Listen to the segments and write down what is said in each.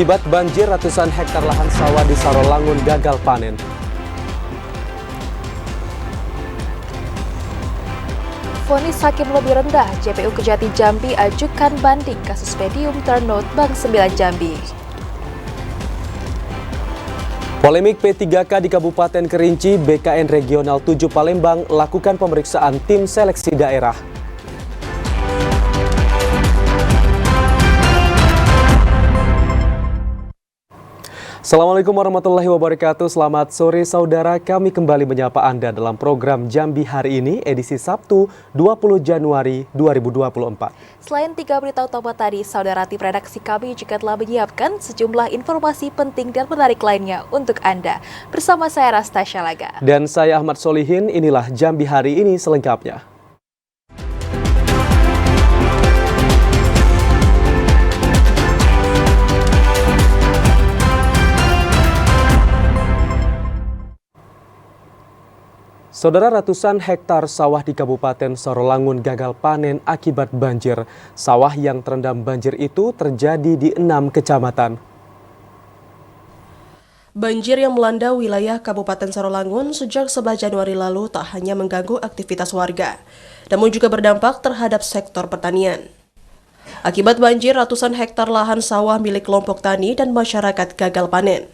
Akibat banjir, ratusan hektar lahan sawah di Sarolangun gagal panen. Vonis hakim lebih rendah, JPU Kejati Jambi ajukan banding kasus medium turnout Bank 9 Jambi. Polemik P3K di Kabupaten Kerinci, BKN Regional 7 Palembang lakukan pemeriksaan tim seleksi daerah. Assalamualaikum warahmatullahi wabarakatuh. Selamat sore saudara, kami kembali menyapa Anda dalam program Jambi hari ini, edisi Sabtu 20 Januari 2024. Selain 3 berita utama tadi, saudara tim redaksi kami juga telah menyiapkan sejumlah informasi penting dan menarik lainnya untuk Anda. Bersama saya Rastasya Laga. Dan saya Ahmad Solihin, inilah Jambi hari ini selengkapnya. Saudara, ratusan hektar sawah di Kabupaten Sarolangun gagal panen akibat banjir. Sawah yang terendam banjir itu terjadi di 6 kecamatan. Banjir yang melanda wilayah Kabupaten Sarolangun sejak 11 Januari lalu tak hanya mengganggu aktivitas warga, namun juga berdampak terhadap sektor pertanian. Akibat banjir, ratusan hektar lahan sawah milik kelompok tani dan masyarakat gagal panen.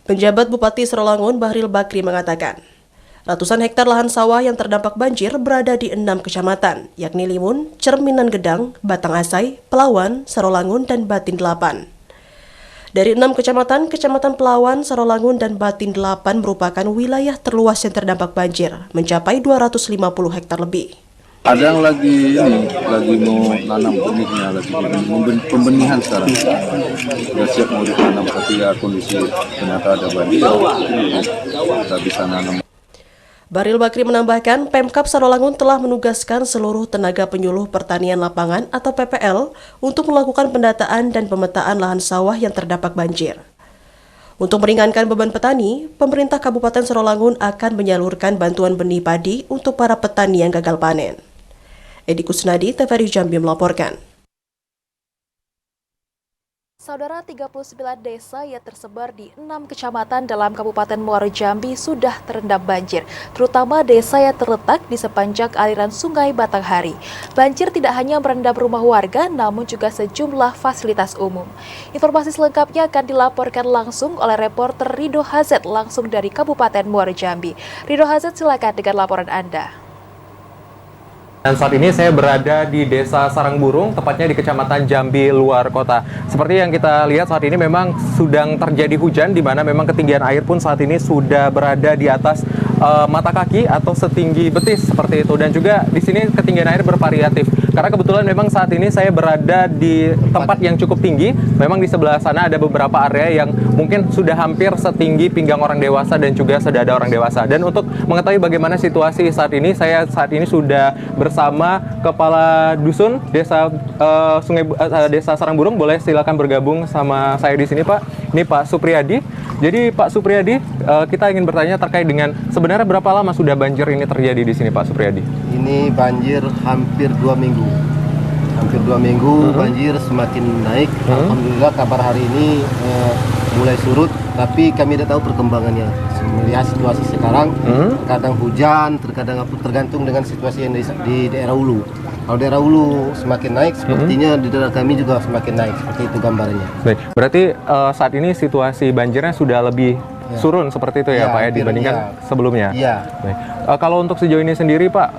Penjabat Bupati Sarolangun, Bahril Bakri, mengatakan, ratusan hektar lahan sawah yang terdampak banjir berada di 6 kecamatan, yakni Limun, Cerminan Gedang, Batang Asai, Pelawan, Sarolangun, dan Batin 8. Dari 6 kecamatan, Kecamatan Pelawan, Sarolangun, dan Batin 8 merupakan wilayah terluas yang terdampak banjir, mencapai 250 hektar lebih. Ada yang lagi mau nanam benihnya, lagi pembenihan sekarang. Sudah siap mau ditanam, tapi ya kondisi ternyata ada banjir, tidak bisa nanam. Bahril Bakri menambahkan, Pemkab Sarolangun telah menugaskan seluruh tenaga penyuluh pertanian lapangan atau PPL untuk melakukan pendataan dan pemetaan lahan sawah yang terdampak banjir. Untuk meringankan beban petani, pemerintah Kabupaten Sarolangun akan menyalurkan bantuan benih padi untuk para petani yang gagal panen. Edi Kusnadi, TVRI Jambi melaporkan. Saudara, 39 desa yang tersebar di 6 kecamatan dalam Kabupaten Muaro Jambi sudah terendam banjir, terutama desa yang terletak di sepanjang aliran Sungai Batanghari. Banjir tidak hanya merendam rumah warga, namun juga sejumlah fasilitas umum. Informasi selengkapnya akan dilaporkan langsung oleh reporter Rido Hazet langsung dari Kabupaten Muaro Jambi. Rido Hazet, silakan dengan laporan Anda. Dan saat ini saya berada di Desa Sarangburung, tepatnya di Kecamatan Jambi Luar Kota. Seperti yang kita lihat saat ini memang sedang terjadi hujan, di mana memang ketinggian air pun saat ini sudah berada di atas mata kaki atau setinggi betis seperti itu. Dan juga di sini ketinggian air bervariatif. Karena kebetulan memang saat ini saya berada di tempat yang cukup tinggi. Memang di sebelah sana ada beberapa area yang mungkin sudah hampir setinggi pinggang orang dewasa dan juga sedada orang dewasa. Dan untuk mengetahui bagaimana situasi saat ini, saya saat ini sudah bersama Kepala Dusun Desa Desa Sarangburung. Boleh silakan bergabung sama saya di sini, Pak. Ini Pak Supriyadi. Jadi Pak Supriyadi, kita ingin bertanya terkait dengan sebenarnya berapa lama sudah banjir ini terjadi di sini, Pak Supriyadi? Ini banjir hampir 2 minggu. Hampir 2 minggu banjir semakin naik. Alhamdulillah kabar hari ini mulai surut, tapi kami tidak tahu perkembangannya. Melihat situasi sekarang, terkadang hujan, tergantung dengan situasi yang di daerah hulu. Kalau daerah hulu semakin naik, sepertinya di daerah kami juga semakin naik. Seperti itu gambarnya. Baik, berarti saat ini situasi banjirnya sudah lebih surun seperti itu ya, Pak, ya, dibandingkan sebelumnya. Iya. Baik. Kalau untuk sejauh ini sendiri, Pak,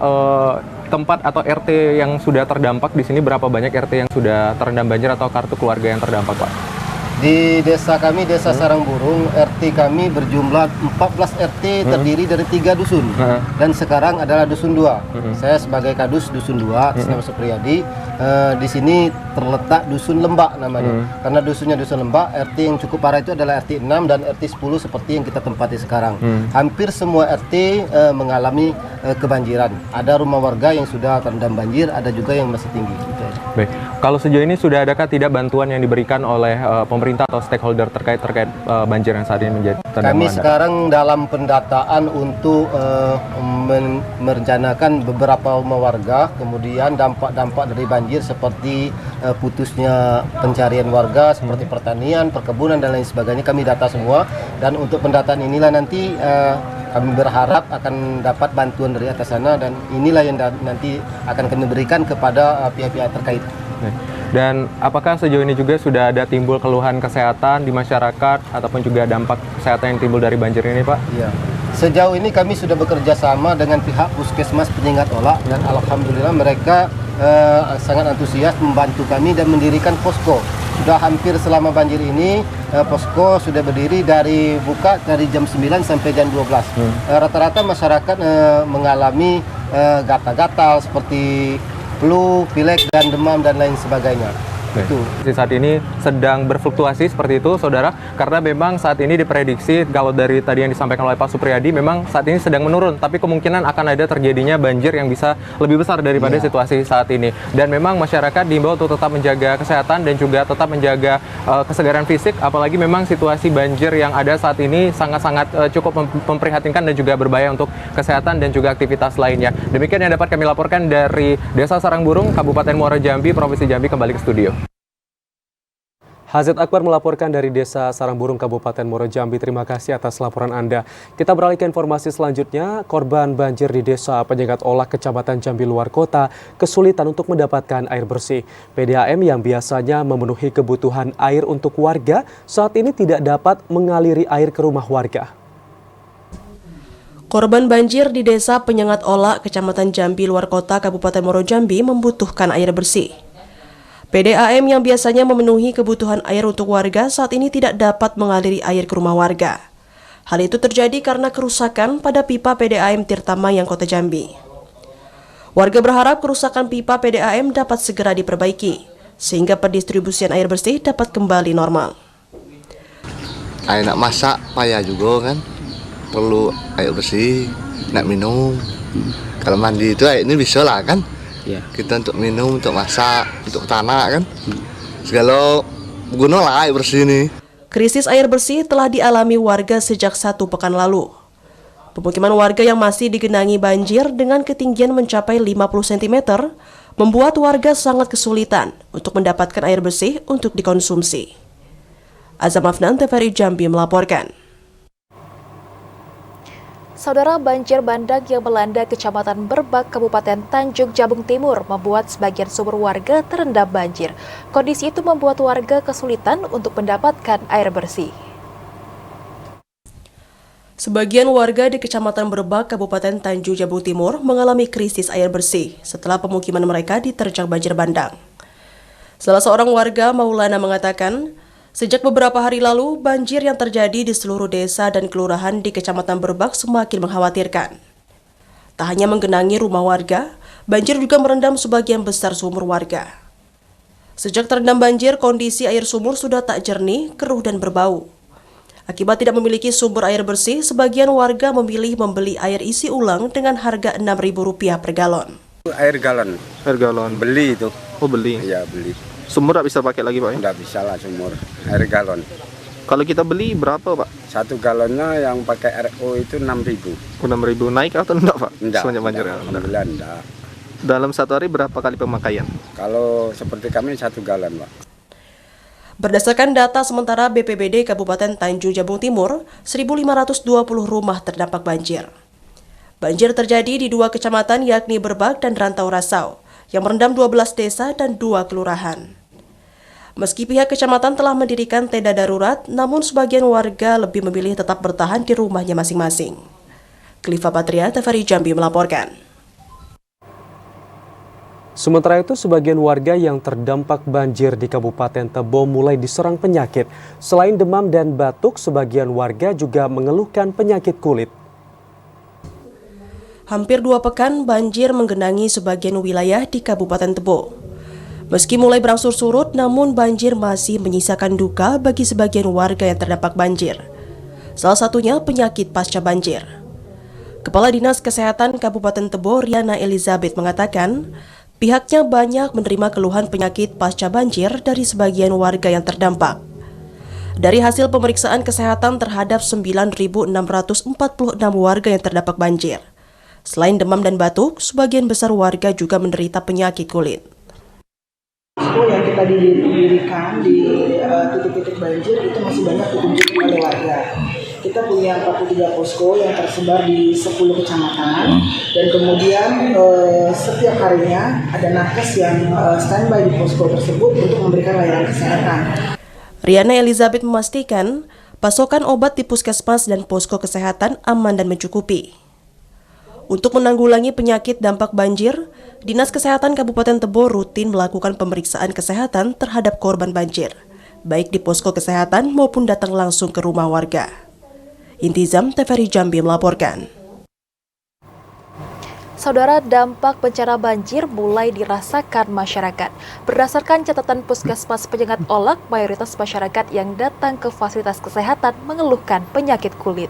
tempat atau RT yang sudah terdampak di sini berapa banyak RT yang sudah terendam banjir atau kartu keluarga yang terdampak, Pak? Di desa kami, Desa Sarangburung, RT kami berjumlah 14 RT terdiri dari 3 dusun. Dan sekarang adalah dusun 2. Saya sebagai kadus dusun 2, atas nama Supriyadi. Di sini terletak dusun Lembak namanya. Karena dusunnya dusun Lembak, RT yang cukup parah itu adalah RT 6 dan RT 10 seperti yang kita tempati sekarang. Hampir semua RT mengalami kebanjiran. Ada rumah warga yang sudah terendam banjir, ada juga yang masih tinggi. Baik, kalau sejauh ini sudah adakah tidak bantuan yang diberikan oleh pemerintah atau stakeholder terkait banjir yang saat ini menjadi tanda Kami melanda? sekarang dalam pendataan untuk merencanakan beberapa rumah warga, kemudian dampak-dampak dari banjir seperti putusnya pencarian warga, seperti pertanian, perkebunan dan lain sebagainya, kami data semua. Dan untuk pendataan inilah nanti kami berharap akan dapat bantuan dari atas sana, dan inilah yang nanti akan kami berikan kepada pihak-pihak terkait. Dan apakah sejauh ini juga sudah ada timbul keluhan kesehatan di masyarakat ataupun juga dampak kesehatan yang timbul dari banjir ini, Pak? Iya. Sejauh ini kami sudah bekerja sama dengan pihak Puskesmas Penyengat Ola, dan alhamdulillah mereka sangat antusias membantu kami dan mendirikan posko. Sudah hampir selama banjir ini posko sudah berdiri buka dari jam 9 sampai jam 12. Rata-rata masyarakat mengalami gatal-gatal seperti flu, pilek, dan demam dan lain sebagainya. Itu. Saat ini sedang berfluktuasi seperti itu, saudara, karena memang saat ini diprediksi kalau dari tadi yang disampaikan oleh Pak Supriyadi, memang saat ini sedang menurun, tapi kemungkinan akan ada terjadinya banjir yang bisa lebih besar daripada situasi saat ini. Dan memang masyarakat diimbau untuk tetap menjaga kesehatan dan juga tetap menjaga kesegaran fisik, apalagi memang situasi banjir yang ada saat ini sangat-sangat cukup memprihatinkan dan juga berbahaya untuk kesehatan dan juga aktivitas lainnya. Demikian yang dapat kami laporkan dari Desa Sarangburung, Kabupaten Muara Jambi, Provinsi Jambi. Kembali ke studio. Hazet Akbar melaporkan dari Desa Sarangburung, Kabupaten Muara Jambi. Terima kasih atas laporan Anda. Kita beralih ke informasi selanjutnya. Korban banjir di Desa Penyengat Ola, Kecamatan Jambi Luar Kota, kesulitan untuk mendapatkan air bersih. PDAM yang biasanya memenuhi kebutuhan air untuk warga, saat ini tidak dapat mengaliri air ke rumah warga. Korban banjir di Desa Penyengat Ola, Kecamatan Jambi Luar Kota, Kabupaten Muara Jambi membutuhkan air bersih. PDAM yang biasanya memenuhi kebutuhan air untuk warga saat ini tidak dapat mengaliri air ke rumah warga. Hal itu terjadi karena kerusakan pada pipa PDAM Tirtamayang, Kota Jambi. Warga berharap kerusakan pipa PDAM dapat segera diperbaiki, sehingga pendistribusian air bersih dapat kembali normal. Air nak masak payah juga kan, perlu air bersih, nak minum. Kalau mandi itu air ini bisa lah kan. Kita untuk minum, untuk masak, untuk tanah kan, segala guna lah air bersih ini. Krisis air bersih telah dialami warga sejak 1 pekan lalu. Pemukiman warga yang masih digenangi banjir dengan ketinggian mencapai 50 cm membuat warga sangat kesulitan untuk mendapatkan air bersih untuk dikonsumsi. Azam Afnan, TVRI Jambi melaporkan. Saudara, banjir bandang yang melanda Kecamatan Berbak, Kabupaten Tanjung Jabung Timur membuat sebagian sumur warga terendam banjir. Kondisi itu membuat warga kesulitan untuk mendapatkan air bersih. Sebagian warga di Kecamatan Berbak, Kabupaten Tanjung Jabung Timur mengalami krisis air bersih setelah pemukiman mereka diterjang banjir bandang. Salah seorang warga, Maulana, mengatakan, sejak beberapa hari lalu, banjir yang terjadi di seluruh desa dan kelurahan di Kecamatan Berbak semakin mengkhawatirkan. Tak hanya menggenangi rumah warga, banjir juga merendam sebagian besar sumur warga. Sejak terendam banjir, kondisi air sumur sudah tak jernih, keruh dan berbau. Akibat tidak memiliki sumber air bersih, sebagian warga memilih membeli air isi ulang dengan harga Rp6.000 per galon. Air galon. Air galon. Beli itu. Oh, beli. Iya, beli. Sumur tak bisa pakai lagi, Pak? Ya? Nggak bisa lah sumur. Air galon. Kalau kita beli berapa, Pak? 1 galonnya yang pakai RO itu 6.000. 6.000 naik atau enggak, Pak? Enggak. Semenjak banjir. Alhamdulillah enggak. Dalam 1 hari berapa kali pemakaian? Kalau seperti kami 1 galon, Pak. Berdasarkan data sementara BPBD Kabupaten Tanjung Jabung Timur, 1.520 rumah terdampak banjir. Banjir terjadi di 2 kecamatan yakni Berbak dan Rantau Rasau, yang merendam 12 desa dan 2 kelurahan. Meski pihak kecamatan telah mendirikan tenda darurat, namun sebagian warga lebih memilih tetap bertahan di rumahnya masing-masing. Klifa Patria, TVRI Jambi melaporkan. Sementara itu, sebagian warga yang terdampak banjir di Kabupaten Tebo mulai diserang penyakit. Selain demam dan batuk, sebagian warga juga mengeluhkan penyakit kulit. Hampir 2 pekan banjir menggenangi sebagian wilayah di Kabupaten Tebo. Meski mulai berangsur surut, namun banjir masih menyisakan duka bagi sebagian warga yang terdampak banjir. Salah satunya penyakit pasca banjir. Kepala Dinas Kesehatan Kabupaten Tebo, Riana Elizabeth, mengatakan, Pihaknya banyak menerima keluhan penyakit pasca banjir dari sebagian warga yang terdampak. Dari hasil pemeriksaan kesehatan terhadap 9.646 warga yang terdampak banjir, selain demam dan batuk, sebagian besar warga juga menderita penyakit kulit. Posko yang kita didirikan di titik-titik banjir itu masih banyak dikunjungi oleh warga. Kita punya 43 posko yang tersebar di 10 kecamatan dan kemudian setiap harinya ada nakes yang standby di posko tersebut untuk memberikan layanan kesehatan. Riana Elizabeth memastikan pasokan obat di puskesmas dan posko kesehatan aman dan mencukupi. Untuk menanggulangi penyakit dampak banjir, Dinas Kesehatan Kabupaten Tebo rutin melakukan pemeriksaan kesehatan terhadap korban banjir, baik di posko kesehatan maupun datang langsung ke rumah warga. Intizam, TVRI Jambi melaporkan. Saudara, dampak bencana banjir mulai dirasakan masyarakat. Berdasarkan catatan Puskesmas Penyengat Olak, mayoritas masyarakat yang datang ke fasilitas kesehatan mengeluhkan penyakit kulit.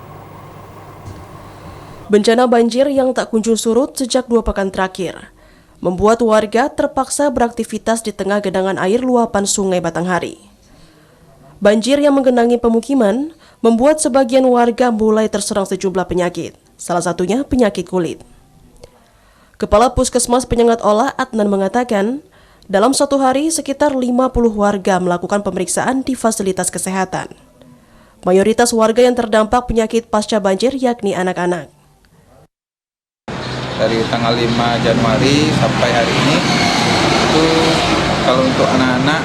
Bencana banjir yang tak kunjung surut sejak 2 pekan terakhir membuat warga terpaksa beraktivitas di tengah genangan air luapan Sungai Batanghari. Banjir yang menggenangi pemukiman membuat sebagian warga mulai terserang sejumlah penyakit, salah satunya penyakit kulit. Kepala Puskesmas Penyengat Olak, Adnan, mengatakan, dalam satu hari sekitar 50 warga melakukan pemeriksaan di fasilitas kesehatan. Mayoritas warga yang terdampak penyakit pasca banjir yakni anak-anak. Dari tanggal 5 Januari sampai hari ini, itu kalau untuk anak-anak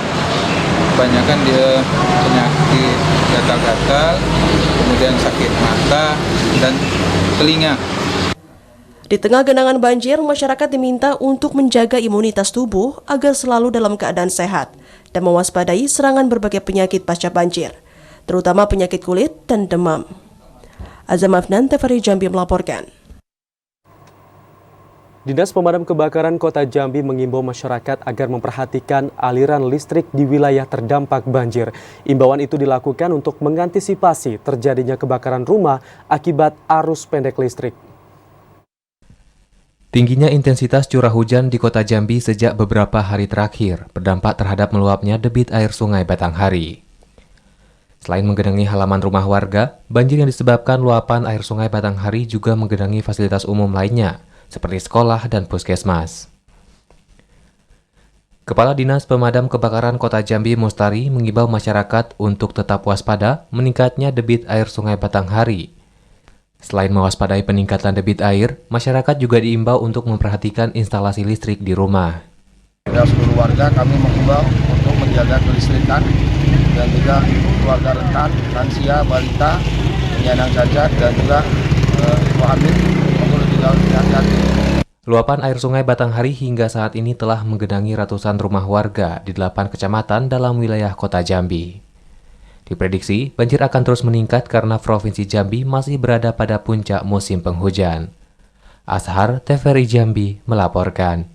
kebanyakan dia penyakit gatal-gatal, kemudian sakit mata dan telinga. Di tengah genangan banjir, masyarakat diminta untuk menjaga imunitas tubuh agar selalu dalam keadaan sehat dan mewaspadai serangan berbagai penyakit pasca banjir, terutama penyakit kulit dan demam. Azam Afnan, TVRI Jambi melaporkan. Dinas Pemadam Kebakaran Kota Jambi mengimbau masyarakat agar memperhatikan aliran listrik di wilayah terdampak banjir. Imbauan itu dilakukan untuk mengantisipasi terjadinya kebakaran rumah akibat arus pendek listrik. Tingginya intensitas curah hujan di Kota Jambi sejak beberapa hari terakhir berdampak terhadap meluapnya debit air Sungai Batanghari. Selain menggenangi halaman rumah warga, banjir yang disebabkan luapan air Sungai Batanghari juga menggenangi fasilitas umum lainnya, seperti sekolah dan puskesmas. Kepala Dinas Pemadam Kebakaran Kota Jambi Mustari mengimbau masyarakat untuk tetap waspada meningkatnya debit air Sungai Batanghari. Selain mewaspadai peningkatan debit air, masyarakat juga diimbau untuk memperhatikan instalasi listrik di rumah. Ya, seluruh warga kami mengimbau untuk menjaga kelistrikan dan juga keluarga rentan, lansia, balita, penyandang cacat dan juga ibu hamil. Luapan air Sungai Batanghari hingga saat ini telah menggenangi ratusan rumah warga di 8 kecamatan dalam wilayah Kota Jambi. Diprediksi, banjir akan terus meningkat karena Provinsi Jambi masih berada pada puncak musim penghujan. Ashar, TVRI Jambi melaporkan.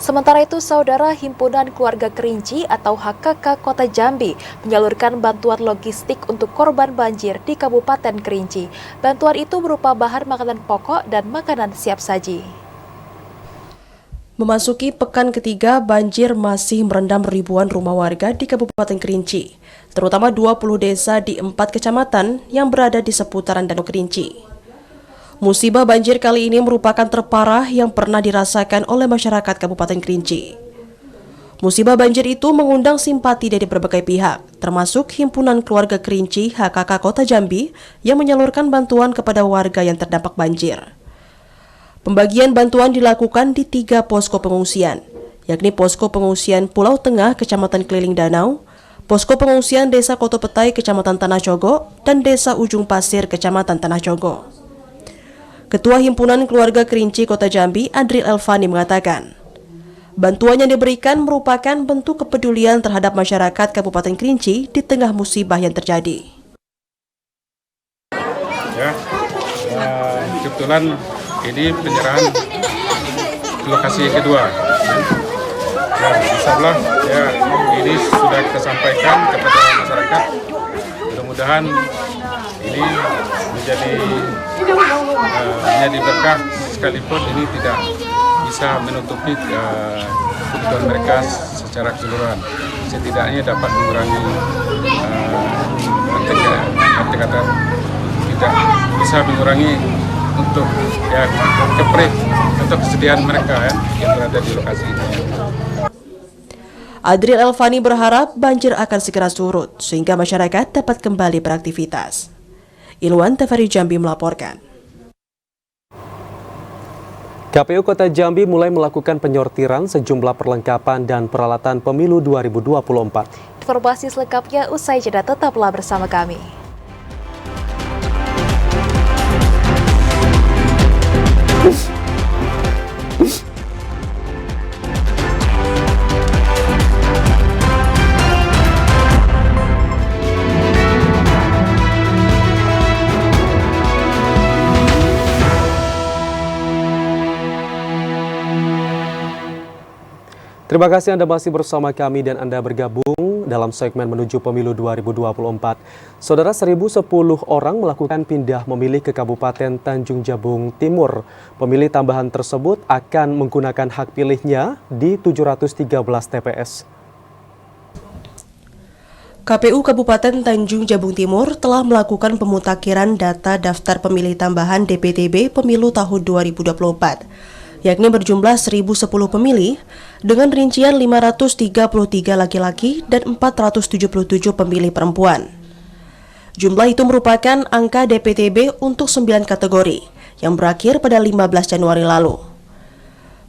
Sementara itu, Saudara, Himpunan Keluarga Kerinci atau HKK Kota Jambi menyalurkan bantuan logistik untuk korban banjir di Kabupaten Kerinci. Bantuan itu berupa bahan makanan pokok dan makanan siap saji. Memasuki pekan ketiga, banjir masih merendam ribuan rumah warga di Kabupaten Kerinci, terutama 20 desa di 4 kecamatan yang berada di seputaran Danau Kerinci. Musibah banjir kali ini merupakan terparah yang pernah dirasakan oleh masyarakat Kabupaten Kerinci. Musibah banjir itu mengundang simpati dari berbagai pihak, termasuk Himpunan Keluarga Kerinci HKK Kota Jambi yang menyalurkan bantuan kepada warga yang terdampak banjir. Pembagian bantuan dilakukan di 3 posko pengungsian, yakni Posko Pengungsian Pulau Tengah Kecamatan Keliling Danau, Posko Pengungsian Desa Kotopetai Kecamatan Tanah Cogo, dan Desa Ujung Pasir Kecamatan Tanah Cogo. Ketua Himpunan Keluarga Kerinci Kota Jambi, Adril Elvani, mengatakan, bantuan yang diberikan merupakan bentuk kepedulian terhadap masyarakat Kabupaten Kerinci di tengah musibah yang terjadi. Ya, kebetulan ini penyerahan lokasi kedua. Ya, insyaallah ya ini sudah kita sampaikan kepada masyarakat. Mudah-mudahan ini menjadi berkah, sekalipun ini tidak bisa menutupi kebutuhan mereka secara keseluruhan. Setidaknya dapat mengurangi arti kata tidak bisa mengurangi untuk untuk kesediaan mereka yang berada di lokasi ini. Adrian Elvani berharap banjir akan segera surut sehingga masyarakat dapat kembali beraktivitas. Ilwan TVRI Jambi melaporkan. KPU Kota Jambi mulai melakukan penyortiran sejumlah perlengkapan dan peralatan pemilu 2024. Informasi selengkapnya usai jeda, tetaplah bersama kami. Terima kasih Anda masih bersama kami dan Anda bergabung dalam segmen menuju pemilu 2024. Saudara, 1.010 orang melakukan pindah memilih ke Kabupaten Tanjung Jabung Timur. Pemilih tambahan tersebut akan menggunakan hak pilihnya di 713 TPS. KPU Kabupaten Tanjung Jabung Timur telah melakukan pemutakhiran data daftar pemilih tambahan DPTB pemilu tahun 2024. Yakni berjumlah 1.010 pemilih dengan rincian 533 laki-laki dan 477 pemilih perempuan. Jumlah itu merupakan angka DPTB untuk 9 kategori yang berakhir pada 15 Januari lalu.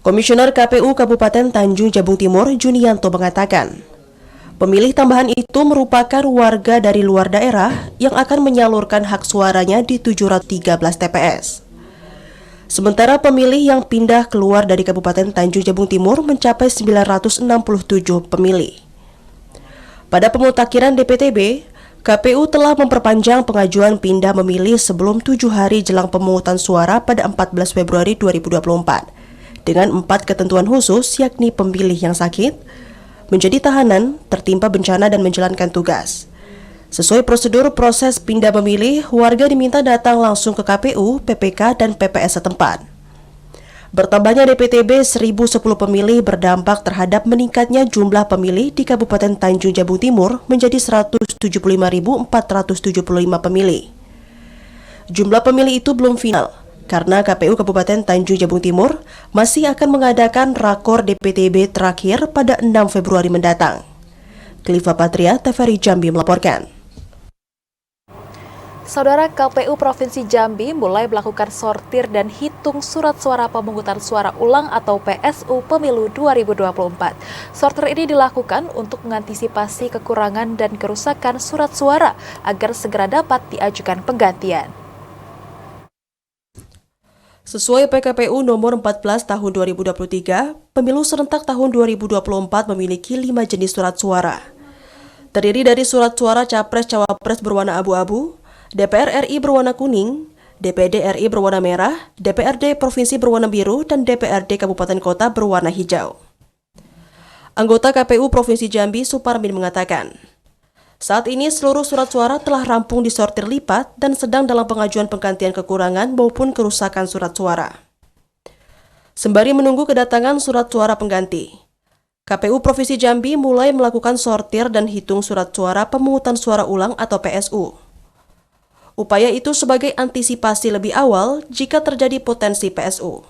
Komisioner KPU Kabupaten Tanjung Jabung Timur, Junianto, mengatakan, pemilih tambahan itu merupakan warga dari luar daerah yang akan menyalurkan hak suaranya di 713 TPS. Sementara pemilih yang pindah keluar dari Kabupaten Tanjung Jabung Timur mencapai 967 pemilih. Pada pemutakhiran DPTB, KPU telah memperpanjang pengajuan pindah memilih sebelum 7 hari jelang pemungutan suara pada 14 Februari 2024 dengan 4 ketentuan khusus, yakni pemilih yang sakit, menjadi tahanan, tertimpa bencana dan menjalankan tugas. Sesuai prosedur proses pindah memilih, warga diminta datang langsung ke KPU, PPK, dan PPS setempat. Bertambahnya DPTB 1.010 pemilih berdampak terhadap meningkatnya jumlah pemilih di Kabupaten Tanjung Jabung Timur menjadi 175.475 pemilih. Jumlah pemilih itu belum final, karena KPU Kabupaten Tanjung Jabung Timur masih akan mengadakan rakor DPTB terakhir pada 6 Februari mendatang. Kliva Patria, TVRI Jambi melaporkan. Saudara, KPU Provinsi Jambi mulai melakukan sortir dan hitung surat suara pemungutan suara ulang atau PSU Pemilu 2024. Sortir ini dilakukan untuk mengantisipasi kekurangan dan kerusakan surat suara agar segera dapat diajukan penggantian. Sesuai PKPU nomor 14 tahun 2023, pemilu serentak tahun 2024 memiliki 5 jenis surat suara. Terdiri dari surat suara Capres-Cawapres berwarna abu-abu, DPR RI berwarna kuning, DPD RI berwarna merah, DPRD Provinsi berwarna biru, dan DPRD Kabupaten Kota berwarna hijau. Anggota KPU Provinsi Jambi, Suparmin, mengatakan, saat ini seluruh surat suara telah rampung disortir lipat dan sedang dalam pengajuan penggantian kekurangan maupun kerusakan surat suara. Sembari menunggu kedatangan surat suara pengganti, KPU Provinsi Jambi mulai melakukan sortir dan hitung surat suara pemungutan suara ulang atau PSU. Upaya itu sebagai antisipasi lebih awal jika terjadi potensi PSU.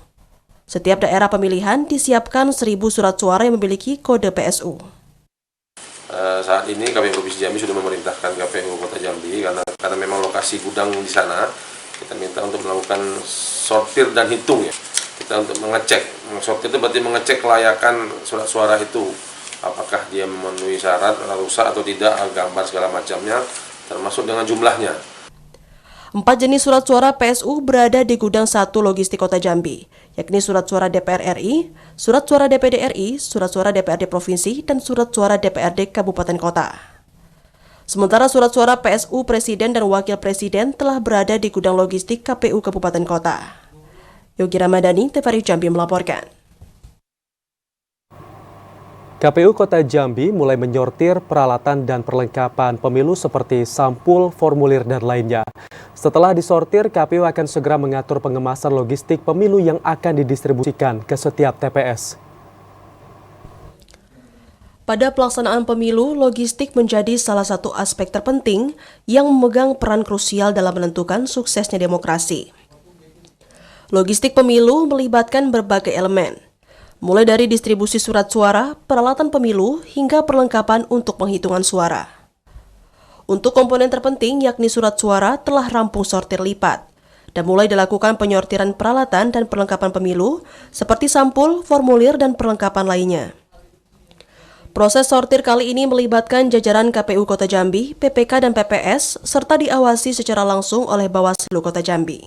Setiap daerah pemilihan disiapkan 1.000 surat suara yang memiliki kode PSU. Saat ini KPU Provinsi Jambi sudah memerintahkan KPU Kota Jambi karena memang lokasi gudang di sana, kita minta untuk melakukan sortir dan hitung ya. Kita untuk mengecek, sortir itu berarti mengecek kelayakan surat suara itu, apakah dia memenuhi syarat, rusak atau tidak, gambar segala macamnya, termasuk dengan jumlahnya. 4 jenis surat suara PSU berada di gudang 1 logistik Kota Jambi, yakni surat suara DPR RI, surat suara DPD RI, surat suara DPRD Provinsi, dan surat suara DPRD Kabupaten Kota. Sementara surat suara PSU Presiden dan Wakil Presiden telah berada di gudang logistik KPU Kabupaten Kota. Yogi Ramadhani, TVRI Jambi melaporkan. KPU Kota Jambi mulai menyortir peralatan dan perlengkapan pemilu seperti sampul, formulir, dan lainnya. Setelah disortir, KPU akan segera mengatur pengemasan logistik pemilu yang akan didistribusikan ke setiap TPS. Pada pelaksanaan pemilu, logistik menjadi salah satu aspek terpenting yang memegang peran krusial dalam menentukan suksesnya demokrasi. Logistik pemilu melibatkan berbagai elemen, mulai dari distribusi surat suara, peralatan pemilu, hingga perlengkapan untuk penghitungan suara. Untuk komponen terpenting yakni surat suara telah rampung sortir lipat, dan mulai dilakukan penyortiran peralatan dan perlengkapan pemilu seperti sampul, formulir, dan perlengkapan lainnya. Proses sortir kali ini melibatkan jajaran KPU Kota Jambi, PPK, dan PPS, serta diawasi secara langsung oleh Bawaslu Kota Jambi.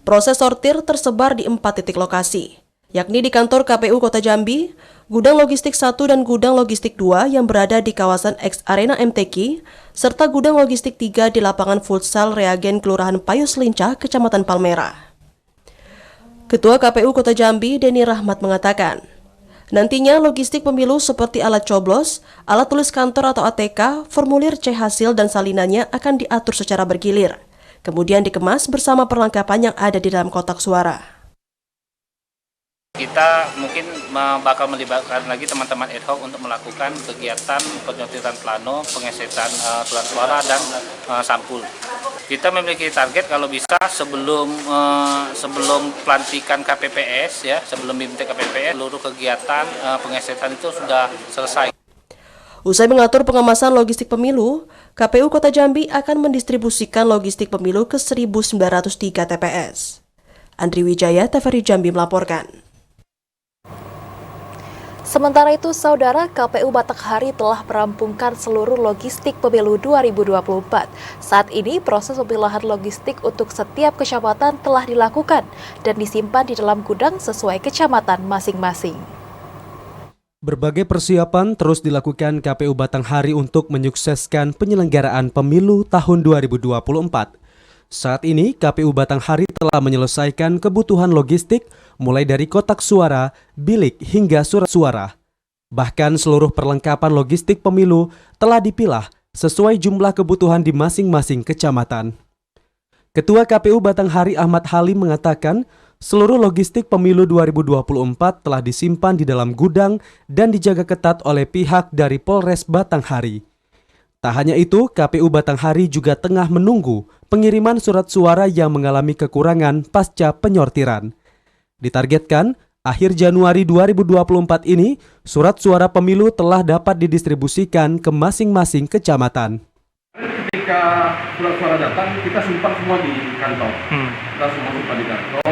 Proses sortir tersebar di 4 titik lokasi, yakni di kantor KPU Kota Jambi, gudang logistik 1 dan gudang logistik 2 yang berada di kawasan X Arena MTQ, serta gudang logistik 3 di lapangan futsal reagen Kelurahan Payus Lincah, Kecamatan Palmerah. Ketua KPU Kota Jambi, Denny Rahmat, mengatakan, nantinya logistik pemilu seperti alat coblos, alat tulis kantor atau ATK, formulir C hasil dan salinannya akan diatur secara bergilir, kemudian dikemas bersama perlengkapan yang ada di dalam kotak suara. Kita mungkin bakal melibatkan lagi teman-teman ad hoc untuk melakukan kegiatan penyortiran plano, pengesetan surat suara dan sampul. Kita memiliki target kalau bisa sebelum pelantikan KPPS ya, sebelum dibentuk KPPS, seluruh kegiatan pengesetan itu sudah selesai. Usai mengatur pengemasan logistik pemilu, KPU Kota Jambi akan mendistribusikan logistik pemilu ke 1.903 TPS. Andri Wijaya, TVRI Jambi melaporkan. Sementara itu, Saudara, KPU Batanghari telah merampungkan seluruh logistik pemilu 2024. Saat ini, proses pemilahan logistik untuk setiap kecamatan telah dilakukan dan disimpan di dalam gudang sesuai kecamatan masing-masing. Berbagai persiapan terus dilakukan KPU Batanghari untuk menyukseskan penyelenggaraan pemilu tahun 2024. Saat ini, KPU Batanghari telah menyelesaikan kebutuhan logistik mulai dari kotak suara, bilik, hingga surat suara. Bahkan seluruh perlengkapan logistik pemilu telah dipilah sesuai jumlah kebutuhan di masing-masing kecamatan. Ketua KPU Batanghari Ahmad Halim mengatakan, seluruh logistik pemilu 2024 telah disimpan di dalam gudang dan dijaga ketat oleh pihak dari Polres Batanghari. Tak hanya itu, KPU Batanghari juga tengah menunggu pengiriman surat suara yang mengalami kekurangan pasca penyortiran. Ditargetkan, akhir Januari 2024 ini, surat suara pemilu telah dapat didistribusikan ke masing-masing kecamatan. Ketika surat suara datang, kita simpan semua di kantor. Kita semua simpan di kantor,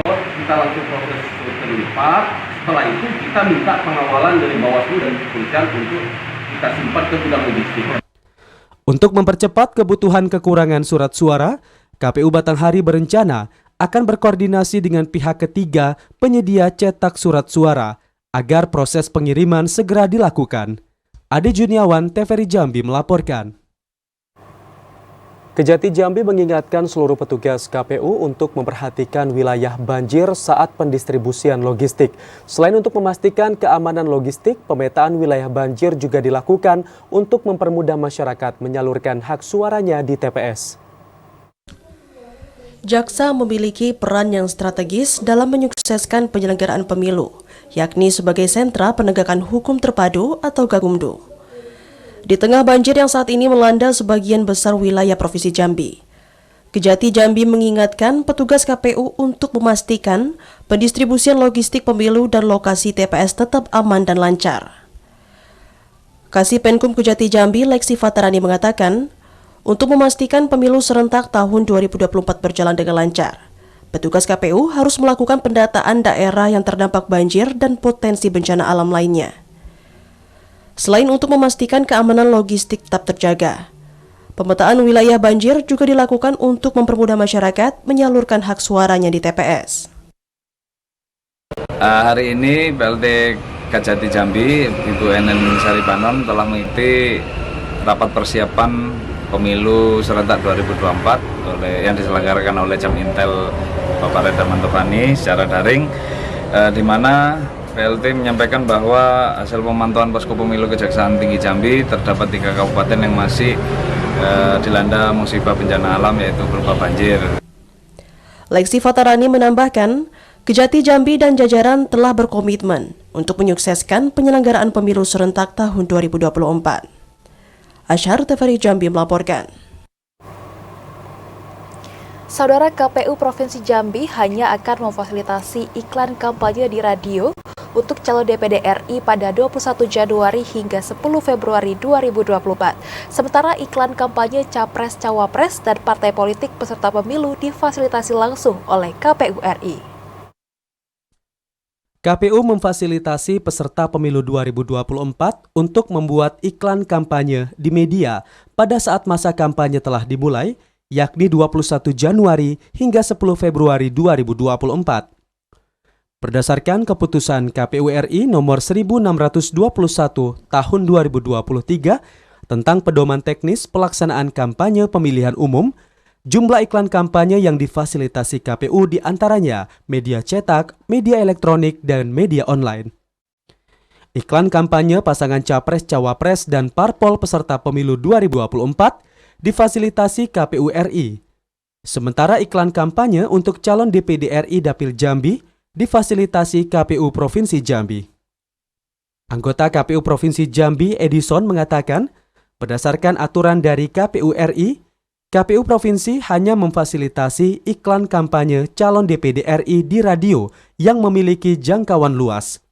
kita langsung proses terlipat. Setelah itu, kita minta pengawalan dari Bawaslu dan kepolisian untuk kita simpan ke gudang logistik. Untuk mempercepat kebutuhan kekurangan surat suara, KPU Batanghari berencana akan berkoordinasi dengan pihak ketiga penyedia cetak surat suara agar proses pengiriman segera dilakukan. Ade Juniawan, TVRI Jambi melaporkan. Kejati Jambi mengingatkan seluruh petugas KPU untuk memperhatikan wilayah banjir saat pendistribusian logistik. Selain untuk memastikan keamanan logistik, pemetaan wilayah banjir juga dilakukan untuk mempermudah masyarakat menyalurkan hak suaranya di TPS. Jaksa memiliki peran yang strategis dalam menyukseskan penyelenggaraan pemilu, yakni sebagai sentra penegakan hukum terpadu atau Gakumdu. Di tengah banjir yang saat ini melanda sebagian besar wilayah Provinsi Jambi, Kejati Jambi mengingatkan petugas KPU untuk memastikan pendistribusian logistik pemilu dan lokasi TPS tetap aman dan lancar. Kasih Penkum Kejati Jambi, Leksi Fatarani mengatakan, untuk memastikan pemilu serentak tahun 2024 berjalan dengan lancar, petugas KPU harus melakukan pendataan daerah yang terdampak banjir dan potensi bencana alam lainnya. Selain untuk memastikan keamanan logistik tetap terjaga, pemetaan wilayah banjir juga dilakukan untuk mempermudah masyarakat menyalurkan hak suaranya di TPS. Hari ini PLT Kejati Jambi, Ibu Enen Saripanon telah mengikuti rapat persiapan pemilu serentak 2024 yang diselenggarakan oleh Jam Intel Bapak Reda Mantopani secara daring, di mana PLT menyampaikan bahwa hasil pemantauan posko pemilu Kejaksaan Tinggi Jambi terdapat 3 kabupaten yang masih dilanda musibah bencana alam, yaitu berupa banjir. Lexi Fatarani menambahkan, Kejati Jambi dan jajaran telah berkomitmen untuk menyukseskan penyelenggaraan pemilu serentak tahun 2024. Asyhar Teferi Jambi melaporkan. Saudara, KPU Provinsi Jambi hanya akan memfasilitasi iklan kampanye di radio untuk calon DPD RI pada 21 Januari hingga 10 Februari 2024. Sementara iklan kampanye Capres-Cawapres dan partai politik peserta pemilu difasilitasi langsung oleh KPU RI. KPU memfasilitasi peserta pemilu 2024 untuk membuat iklan kampanye di media pada saat masa kampanye telah dimulai, yakni 21 Januari hingga 10 Februari 2024. Berdasarkan keputusan KPU RI nomor 1621 tahun 2023 tentang pedoman teknis pelaksanaan kampanye pemilihan umum, jumlah iklan kampanye yang difasilitasi KPU diantaranya media cetak, media elektronik, dan media online. Iklan kampanye pasangan Capres-Cawapres dan parpol peserta pemilu 2024 difasilitasi KPU RI. Sementara iklan kampanye untuk calon DPD RI Dapil Jambi difasilitasi KPU Provinsi Jambi. Anggota KPU Provinsi Jambi Edison mengatakan, berdasarkan aturan dari KPU RI, KPU Provinsi hanya memfasilitasi iklan kampanye calon DPD RI di radio yang memiliki jangkauan luas.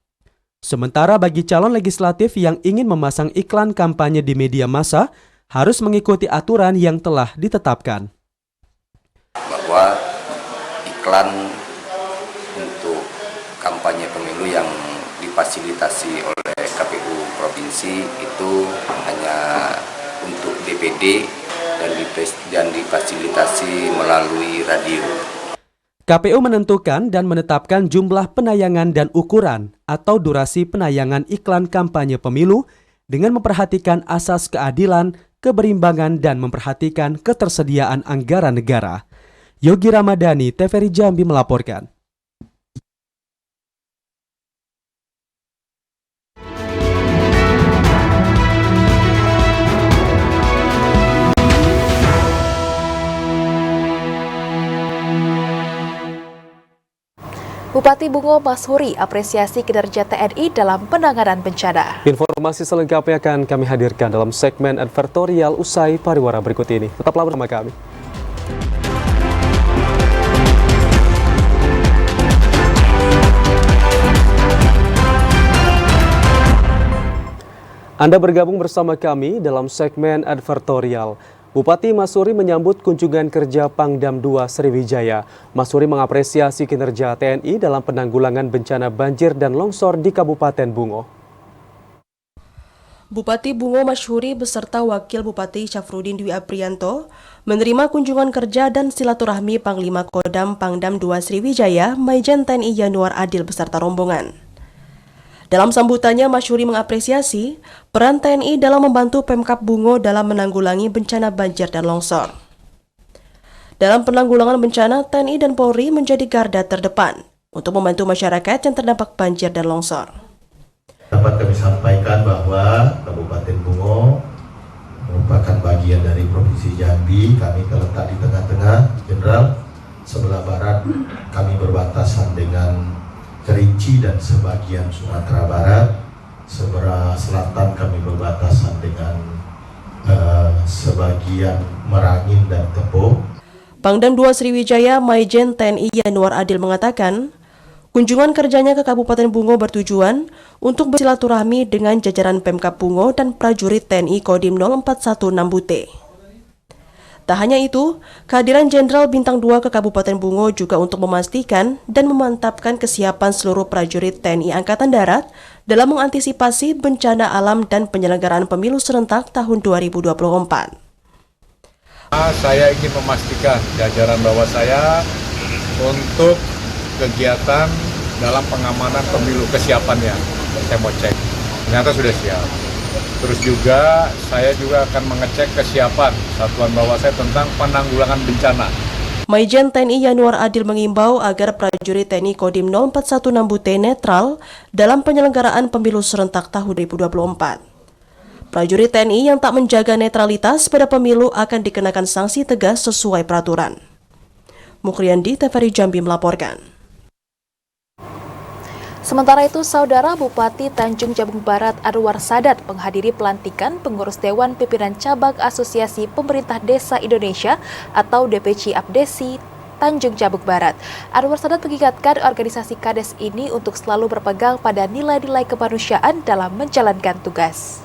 Sementara bagi calon legislatif yang ingin memasang iklan kampanye di media massa, harus mengikuti aturan yang telah ditetapkan. Bahwa iklan untuk kampanye pemilu yang difasilitasi oleh KPU Provinsi itu hanya untuk DPD dan difasilitasi melalui radio. KPU menentukan dan menetapkan jumlah penayangan dan ukuran atau durasi penayangan iklan kampanye pemilu dengan memperhatikan asas keadilan, keberimbangan, dan memperhatikan ketersediaan anggaran negara. Yogi Ramadhani, TVRI Jambi melaporkan. Bupati Bungo Mashuri apresiasi kinerja TNI dalam penanganan bencana. Informasi selengkapnya akan kami hadirkan dalam segmen advertorial usai pariwara berikut ini. Tetaplah bersama kami. Anda bergabung bersama kami dalam segmen advertorial. Bupati Mashuri menyambut kunjungan kerja Pangdam II Sriwijaya. Mashuri mengapresiasi kinerja TNI dalam penanggulangan bencana banjir dan longsor di Kabupaten Bungo. Bupati Bungo Mashuri beserta Wakil Bupati Syafruddin Dwi Aprianto menerima kunjungan kerja dan silaturahmi Panglima Kodam Pangdam II Sriwijaya, Maijen TNI Yanuar Adil beserta rombongan. Dalam sambutannya, Mashuri mengapresiasi peran TNI dalam membantu Pemkab Bungo dalam menanggulangi bencana banjir dan longsor. Dalam penanggulangan bencana, TNI dan Polri menjadi garda terdepan untuk membantu masyarakat yang terdampak banjir dan longsor. Dapat kami sampaikan bahwa Kabupaten Bungo merupakan bagian dari Provinsi Jambi. Kami terletak di tengah-tengah, Jenderal. Sebelah barat kami berbatasan dengan Kerinci dan sebagian Sumatera Barat. Sebelah selatan kami berbatasan dengan sebagian Merangin dan Tepung. Pangdam II Sriwijaya Maijen TNI Yanuar Adil mengatakan, kunjungan kerjanya ke Kabupaten Bungo bertujuan untuk bersilaturahmi dengan jajaran Pemkab Bungo dan prajurit TNI Kodim 0416 Bute. Tak hanya itu, kehadiran Jenderal Bintang 2 ke Kabupaten Bungo juga untuk memastikan dan memantapkan kesiapan seluruh prajurit TNI Angkatan Darat dalam mengantisipasi bencana alam dan penyelenggaraan pemilu serentak tahun 2024. Saya ingin memastikan jajaran bawah saya untuk kegiatan dalam pengamanan pemilu, kesiapannya. Saya mau cek, ternyata sudah siap. Terus juga saya juga akan mengecek kesiapan satuan bawah saya tentang penanggulangan bencana. Maijen TNI Yanuar Adil mengimbau agar prajurit TNI Kodim 0416 Bute netral dalam penyelenggaraan pemilu serentak tahun 2024. Prajurit TNI yang tak menjaga netralitas pada pemilu akan dikenakan sanksi tegas sesuai peraturan. Mukriandi, TVRI Jambi melaporkan. Sementara itu, Saudara Bupati Tanjung Jabung Barat Anwar Sadat menghadiri pelantikan pengurus Dewan Pimpinan Cabang Asosiasi Pemerintah Desa Indonesia atau DPC Abdesi Tanjung Jabung Barat. Anwar Sadat mengingatkan organisasi Kades ini untuk selalu berpegang pada nilai-nilai kemanusiaan dalam menjalankan tugas.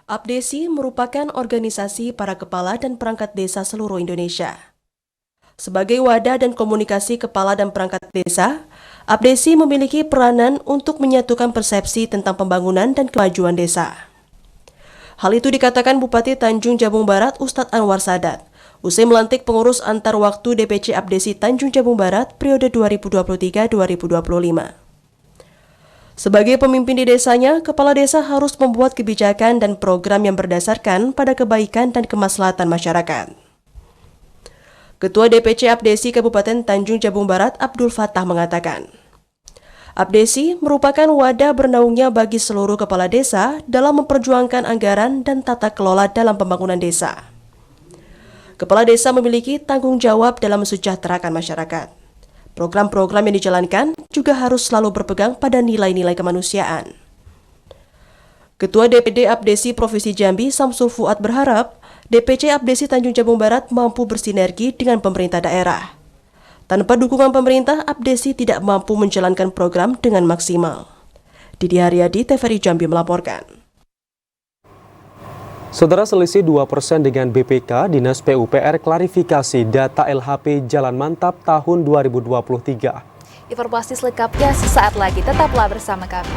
Abdesi merupakan organisasi para kepala dan perangkat desa seluruh Indonesia. Sebagai wadah dan komunikasi kepala dan perangkat desa, Abdesi memiliki peranan untuk menyatukan persepsi tentang pembangunan dan kemajuan desa. Hal itu dikatakan Bupati Tanjung Jabung Barat Ustadz Anwar Sadat usai melantik pengurus antar waktu DPC Abdesi Tanjung Jabung Barat periode 2023-2025. Sebagai pemimpin di desanya, kepala desa harus membuat kebijakan dan program yang berdasarkan pada kebaikan dan kemaslahatan masyarakat. Ketua DPC Abdesi Kabupaten Tanjung Jabung Barat Abdul Fattah mengatakan, Abdesi merupakan wadah bernaungnya bagi seluruh kepala desa dalam memperjuangkan anggaran dan tata kelola dalam pembangunan desa. Kepala desa memiliki tanggung jawab dalam mensejahterakan masyarakat. Program-program yang dijalankan juga harus selalu berpegang pada nilai-nilai kemanusiaan. Ketua DPD Abdesi Provinsi Jambi Samsul Fuad berharap DPC Abdesi Tanjung Jabung Barat mampu bersinergi dengan pemerintah daerah. Tanpa dukungan pemerintah, Abdesi tidak mampu menjalankan program dengan maksimal. Didi Haryadi, TVRI Jambi melaporkan. Saudara, selisih 2% dengan BPK, Dinas PUPR klarifikasi data LHP Jalan Mantap tahun 2023. Informasi selengkapnya sesaat lagi, tetaplah bersama kami.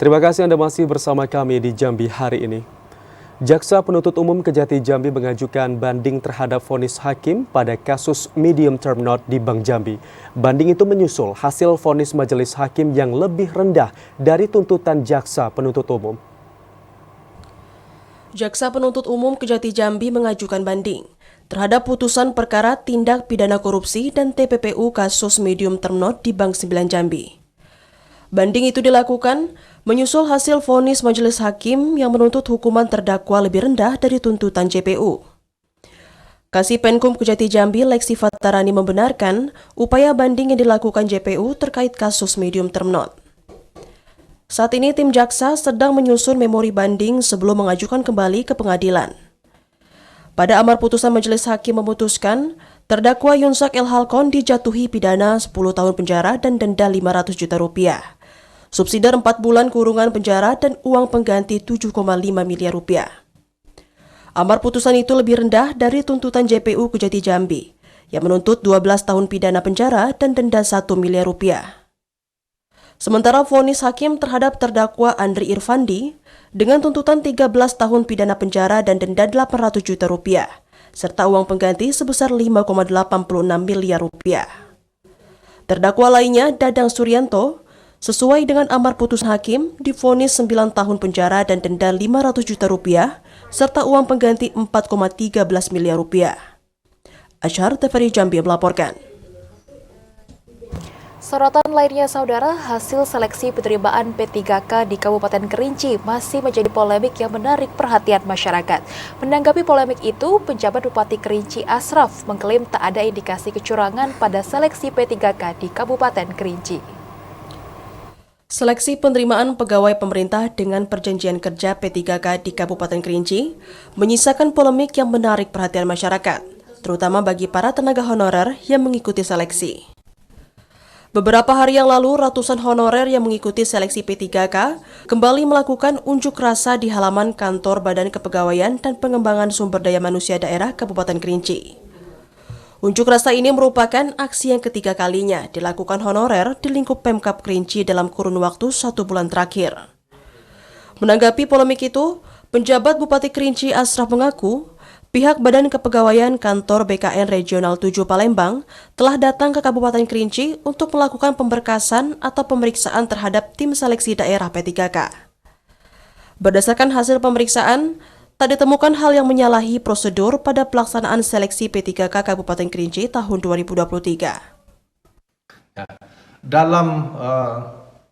Terima kasih Anda masih bersama kami di Jambi hari ini. Jaksa Penuntut Umum Kejati Jambi mengajukan banding terhadap vonis hakim pada kasus medium term note di Bank Jambi. Banding itu menyusul hasil vonis majelis hakim yang lebih rendah dari tuntutan Jaksa Penuntut Umum. Jaksa Penuntut Umum Kejati Jambi mengajukan banding terhadap putusan perkara tindak pidana korupsi dan TPPU kasus medium term note di Bank 9 Jambi. Banding itu dilakukan menyusul hasil vonis majelis hakim yang menuntut hukuman terdakwa lebih rendah dari tuntutan JPU. Kasih Penkum Kejati Jambi Leksi Fatarani membenarkan upaya banding yang dilakukan JPU terkait kasus medium term note. Saat ini tim jaksa sedang menyusun memori banding sebelum mengajukan kembali ke pengadilan. Pada amar putusan majelis hakim memutuskan terdakwa Yunsak El Halkon dijatuhi pidana 10 tahun penjara dan denda 500 juta rupiah. Subsidiar 4 bulan kurungan penjara dan uang pengganti 7,5 miliar rupiah. Amar putusan itu lebih rendah dari tuntutan JPU Kejati Jambi yang menuntut 12 tahun pidana penjara dan denda 1 miliar rupiah. Sementara vonis hakim terhadap terdakwa Andri Irfandi dengan tuntutan 13 tahun pidana penjara dan denda 800 juta rupiah serta uang pengganti sebesar 5,86 miliar rupiah. Terdakwa lainnya Dadang Suryanto sesuai dengan amar putusan hakim, divonis 9 tahun penjara dan denda 500 juta rupiah, serta uang pengganti 4,13 miliar rupiah. Asyhar, TVRI Jambi melaporkan. Sorotan lainnya, Saudara, hasil seleksi penerimaan P3K di Kabupaten Kerinci masih menjadi polemik yang menarik perhatian masyarakat. Menanggapi polemik itu, penjabat Bupati Kerinci Asraf mengklaim tak ada indikasi kecurangan pada seleksi P3K di Kabupaten Kerinci. Seleksi penerimaan pegawai pemerintah dengan perjanjian kerja P3K di Kabupaten Kerinci menyisakan polemik yang menarik perhatian masyarakat, terutama bagi para tenaga honorer yang mengikuti seleksi. Beberapa hari yang lalu, ratusan honorer yang mengikuti seleksi P3K kembali melakukan unjuk rasa di halaman kantor Badan Kepegawaian dan Pengembangan Sumber Daya Manusia Daerah Kabupaten Kerinci. Unjuk rasa ini merupakan aksi yang ketiga kalinya dilakukan honorer di lingkup Pemkab Kerinci dalam kurun waktu 1 bulan terakhir. Menanggapi polemik itu, penjabat Bupati Kerinci Ashraf mengaku pihak Badan Kepegawaian Kantor BKN Regional 7 Palembang telah datang ke Kabupaten Kerinci untuk melakukan pemberkasan atau pemeriksaan terhadap tim seleksi daerah P3K. Berdasarkan hasil pemeriksaan, tak ditemukan hal yang menyalahi prosedur pada pelaksanaan seleksi P3K Kabupaten Kerinci tahun 2023. Dalam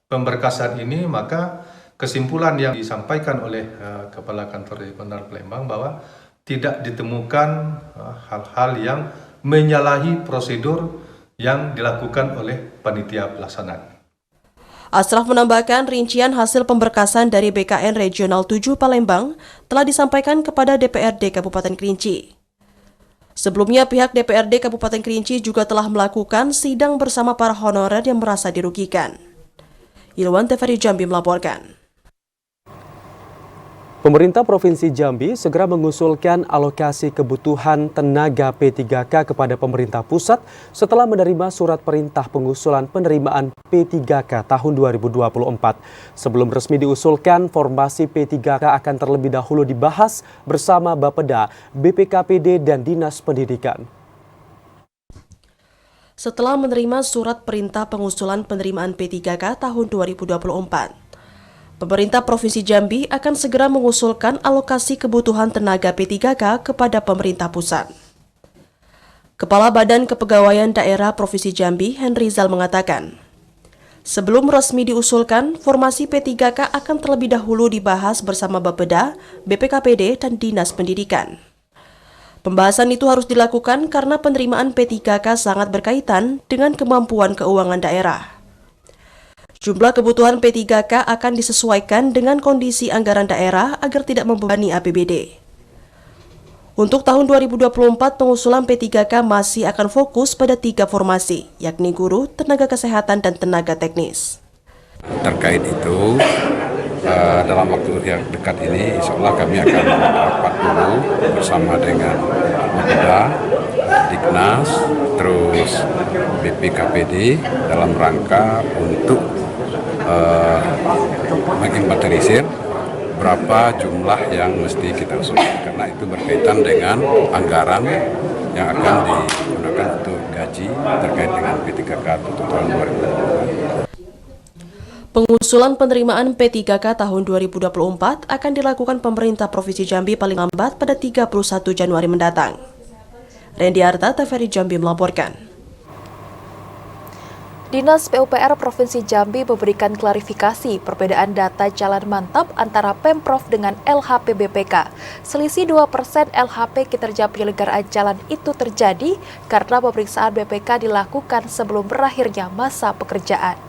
pemberkasan ini, maka kesimpulan yang disampaikan oleh Kepala Kantor Regional Palembang bahwa tidak ditemukan hal-hal yang menyalahi prosedur yang dilakukan oleh panitia pelaksanaan. Ashraf menambahkan rincian hasil pemberkasan dari BKN Regional 7 Palembang telah disampaikan kepada DPRD Kabupaten Kerinci. Sebelumnya pihak DPRD Kabupaten Kerinci juga telah melakukan sidang bersama para honorer yang merasa dirugikan. Ilwan TVRI Jambi melaporkan. Pemerintah Provinsi Jambi segera mengusulkan alokasi kebutuhan tenaga P3K kepada pemerintah pusat setelah menerima surat perintah pengusulan penerimaan P3K tahun 2024. Sebelum resmi diusulkan, formasi P3K akan terlebih dahulu dibahas bersama Bapeda, BPKPD, dan Dinas Pendidikan. Setelah menerima surat perintah pengusulan penerimaan P3K tahun 2024, pemerintah Provinsi Jambi akan segera mengusulkan alokasi kebutuhan tenaga P3K kepada pemerintah pusat. Kepala Badan Kepegawaian Daerah Provinsi Jambi, Henry Zal mengatakan, sebelum resmi diusulkan, formasi P3K akan terlebih dahulu dibahas bersama Bapeda, BPKPD, dan Dinas Pendidikan. Pembahasan itu harus dilakukan karena penerimaan P3K sangat berkaitan dengan kemampuan keuangan daerah. Jumlah kebutuhan P3K akan disesuaikan dengan kondisi anggaran daerah agar tidak membebani APBD. Untuk tahun 2024, pengusulan P3K masih akan fokus pada 3 formasi, yakni guru, tenaga kesehatan, dan tenaga teknis. Terkait itu, dalam waktu yang dekat ini, insya Allah kami akan rapat dulu bersama dengan Bapeda, Diknas, terus BPKPD dalam rangka untuk menginventarisir berapa jumlah yang mesti kita usulkan, karena itu berkaitan dengan anggaran yang akan digunakan untuk gaji terkait dengan P3K untuk tahun 2024. Pengusulan penerimaan P3K tahun 2024 akan dilakukan pemerintah Provinsi Jambi paling lambat pada 31 Januari mendatang. Randy Arta, TVRI Jambi melaporkan. Dinas PUPR Provinsi Jambi memberikan klarifikasi perbedaan data jalan mantap antara Pemprov dengan LHP BPK. Selisih 2% LHP kinerja penyelenggaraan jalan itu terjadi karena pemeriksaan BPK dilakukan sebelum berakhirnya masa pekerjaan.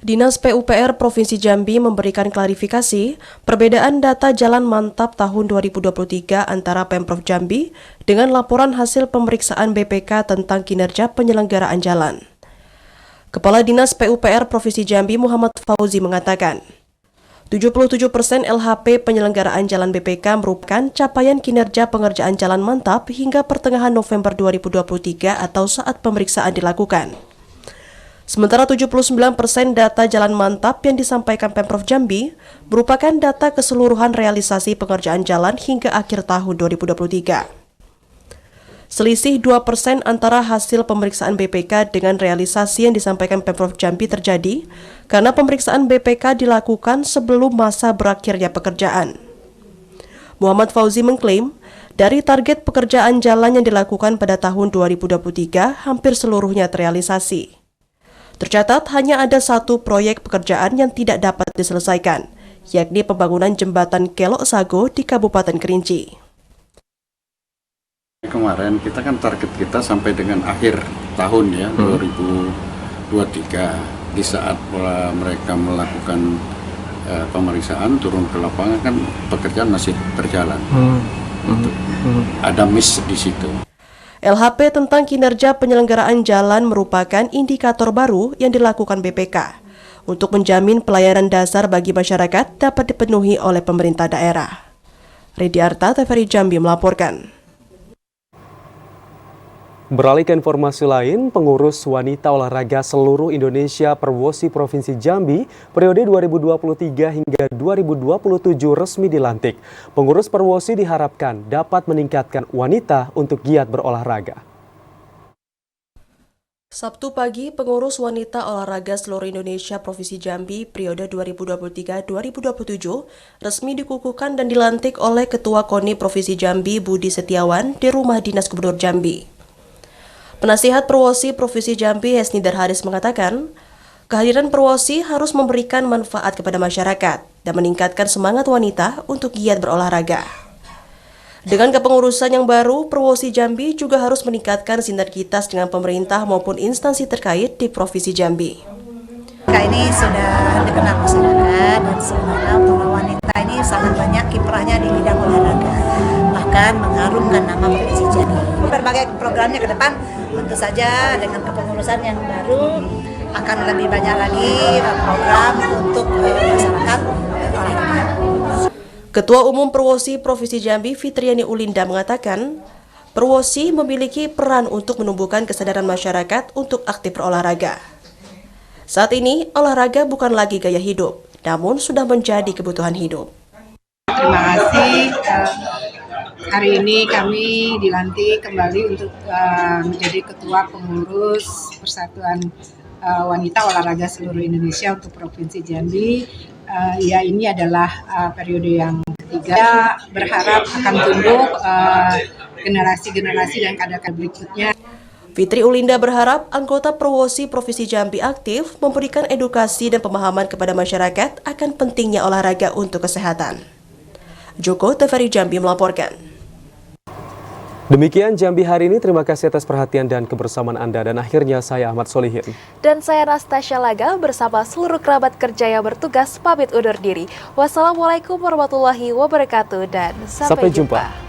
Dinas PUPR Provinsi Jambi memberikan klarifikasi perbedaan data jalan mantap tahun 2023 antara Pemprov Jambi dengan laporan hasil pemeriksaan BPK tentang kinerja penyelenggaraan jalan. Kepala Dinas PUPR Provinsi Jambi Muhammad Fauzi mengatakan, 77% LHP penyelenggaraan jalan BPK merupakan capaian kinerja pengerjaan jalan mantap hingga pertengahan November 2023 atau saat pemeriksaan dilakukan. Sementara 79% data jalan mantap yang disampaikan Pemprov Jambi merupakan data keseluruhan realisasi pengerjaan jalan hingga akhir tahun 2023. Selisih 2% antara hasil pemeriksaan BPK dengan realisasi yang disampaikan Pemprov Jambi terjadi karena pemeriksaan BPK dilakukan sebelum masa berakhirnya pekerjaan. Muhammad Fauzi mengklaim, dari target pekerjaan jalan yang dilakukan pada tahun 2023, hampir seluruhnya terrealisasi. Tercatat hanya ada 1 proyek pekerjaan yang tidak dapat diselesaikan, yakni pembangunan jembatan Kelok Sago di Kabupaten Kerinci. Kemarin kita kan target kita sampai dengan akhir tahun ya, 2023. Di saat mereka melakukan pemeriksaan, turun ke lapangan kan pekerjaan masih berjalan. Ada miss di situ. LHP tentang kinerja penyelenggaraan jalan merupakan indikator baru yang dilakukan BPK untuk menjamin pelayanan dasar bagi masyarakat dapat dipenuhi oleh pemerintah daerah. Redi Arta, TVRI Jambi melaporkan. Beralih ke informasi lain, pengurus wanita olahraga seluruh Indonesia Perwosi Provinsi Jambi periode 2023 hingga 2027 resmi dilantik. Pengurus Perwosi diharapkan dapat meningkatkan wanita untuk giat berolahraga. Sabtu pagi, pengurus wanita olahraga seluruh Indonesia Provinsi Jambi periode 2023-2027 resmi dikukuhkan dan dilantik oleh Ketua KONI Provinsi Jambi Budi Setiawan di Rumah Dinas Gubernur Jambi. Penasihat Perwosi Provinsi Jambi Hesnidar Haris mengatakan, kehadiran Perwosi harus memberikan manfaat kepada masyarakat dan meningkatkan semangat wanita untuk giat berolahraga. Dengan kepengurusan yang baru, Perwosi Jambi juga harus meningkatkan sinergitas dengan pemerintah maupun instansi terkait di Provinsi Jambi. Ini sudah dikenal masyarakat dan sebenarnya para wanita ini sangat banyak kiprahnya di bidang olahraga, bahkan mengharumkan nama Provinsi Jambi. Berbagai programnya ke depan tentu saja dengan kepengurusan yang baru akan lebih banyak lagi program untuk masyarakat olahraga. Ketua Umum Perwosi Provinsi Jambi Fitriani Ulinda mengatakan, Perwosi memiliki peran untuk menumbuhkan kesadaran masyarakat untuk aktif berolahraga. Saat ini, olahraga bukan lagi gaya hidup, namun sudah menjadi kebutuhan hidup. Terima kasih. Hari ini kami dilantik kembali untuk menjadi Ketua Pengurus Persatuan Wanita Olahraga Seluruh Indonesia untuk Provinsi Jambi. Ya, ini adalah periode yang ketiga. Berharap akan tumbuh generasi-generasi dan kader-kader berikutnya. Fitri Ulinda berharap anggota Perwosi Provinsi Jambi aktif memberikan edukasi dan pemahaman kepada masyarakat akan pentingnya olahraga untuk kesehatan. Joko TVRI Jambi melaporkan. Demikian Jambi hari ini, terima kasih atas perhatian dan kebersamaan Anda. Dan akhirnya saya Ahmad Solihin. Dan saya Nastasya Laga bersama seluruh kerabat kerja yang bertugas pamit undur diri. Wassalamualaikum warahmatullahi wabarakatuh dan sampai jumpa.